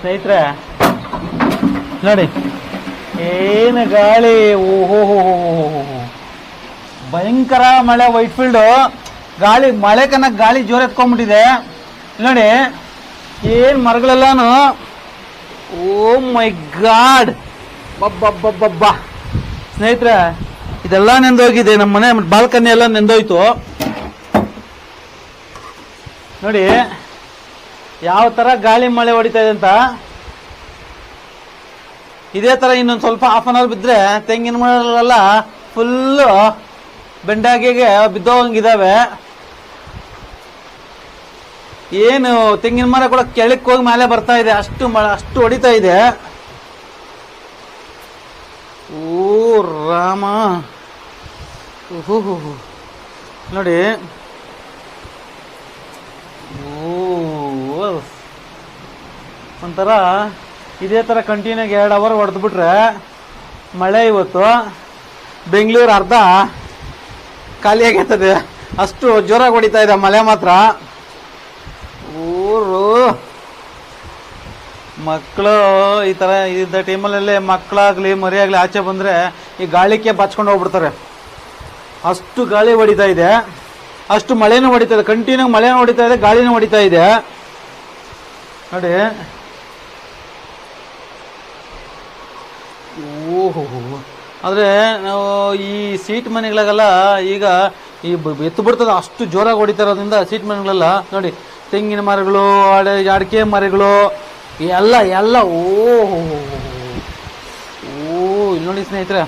ಸ್ನೇಹಿತರೆ ನೋಡಿ ಏನು ಗಾಳಿ, ಓಹೋ ಭಯಂಕರ ಮಳೆ. ವೈಟ್ ಫೀಲ್ಡ್ ಗಾಳಿ, ಮಳೆ ಕನ್ನ ಗಾಳಿ ಜೋರ್ ಎತ್ಕೊಂಡ್ಬಿಟ್ಟಿದೆ ನೋಡಿ. ಏನ್ ಮರಗಳೆಲ್ಲಾನು, ಓ ಮೈ ಗಾಡ್, ಬಬ್ಬಬ್ಬಬ್ಬಬ್ಬ ಸ್ನೇಹಿತರೆ ಇದೆಲ್ಲ ನೆಂದೋಗಿದೆ. ನಮ್ಮ ಮನೆ ಬಾಲ್ಕನಿ ಎಲ್ಲ ನೆಂದೋಯ್ತು ನೋಡಿ ಯಾವ ತರ ಗಾಳಿ ಮಳೆ ಹೊಡಿತಾ ಇದೆ ಅಂತ. ಇದೇ ತರ ಇನ್ನೊಂದು ಸ್ವಲ್ಪ ಹಾಫ್ ಅನ್ ಅವರ್ ಬಿದ್ರೆ ತೆಂಗಿನ ಮರಗಳೆಲ್ಲ ಫುಲ್ಲು ಬೆಂಡಾಗಿಗೆ ಬಿದ್ದೋಗಂಗಿದಾವೆ. ಏನು ತೆಂಗಿನ ಮರ ಕೂಡ ಕೆಳಕ್ಕೆ ಹೋಗಿ ಮೇಲೆ ಬರ್ತಾ ಇದೆ, ಅಷ್ಟು ಹೊಡಿತಾ ಇದೆ. ಓ ರಾಮ, ನೋಡಿ ಒಂಥರ ಇದೇ ತರ ಕಂಟಿನ್ಯೂ 2 ಅವರ್ ಹೊಡೆದು ಬಿಟ್ರೆ ಮಳೆ ಇವತ್ತು ಬೆಂಗಳೂರು ಅರ್ಧ ಖಾಲಿಯಾಗೈತದೆ, ಅಷ್ಟು ಜೋರಾಗಿ ಹೊಡಿತಾ ಇದೆ ಮಳೆ ಮಾತ್ರ. ಊರು ಮಕ್ಕಳು ಈ ತರ ಇದ್ದ ಟೈಮಲ್ಲೇ ಮಕ್ಕಳಾಗ್ಲಿ ಮರಿಯಾಗ್ಲಿ ಆಚೆ ಬಂದ್ರೆ ಈ ಗಾಳಿಗೆ ಬಾಚ್ಕೊಂಡು ಹೋಗ್ಬಿಡ್ತಾರೆ. ಅಷ್ಟು ಗಾಳಿ ಹೊಡಿತಾ ಇದೆ, ಅಷ್ಟು ಮಳೆನೂ ಹೊಡಿತಾ ಇದೆ, ಕಂಟಿನ್ಯೂ ಮಳೆನೂ ಹೊಡಿತಾ ಇದೆ, ಗಾಳಿನೂ ಹೊಡಿತಾ ಇದೆ ನೋಡಿ. ಓಹೋ, ಆದ್ರೆ ನಾವು ಈ ಸೀಟ್ ಮನೆಗಳಿಗೆಲ್ಲ ಈಗ ಈ ಎತ್ತು ಬಿಡ್ತದೆ, ಅಷ್ಟು ಜೋರಾಗಿ ಹೊಡಿತಾ ಇರೋದ್ರಿಂದ ಸೀಟ್ ಮನೆಗಳೆಲ್ಲ ನೋಡಿ, ತೆಂಗಿನ ಮರಗಳು, ಅಡಿಕೆ ಮರಗಳು ಎಲ್ಲ ಓ ಇಲ್ಲಿ ನೋಡಿ ಸ್ನೇಹಿತರೆ,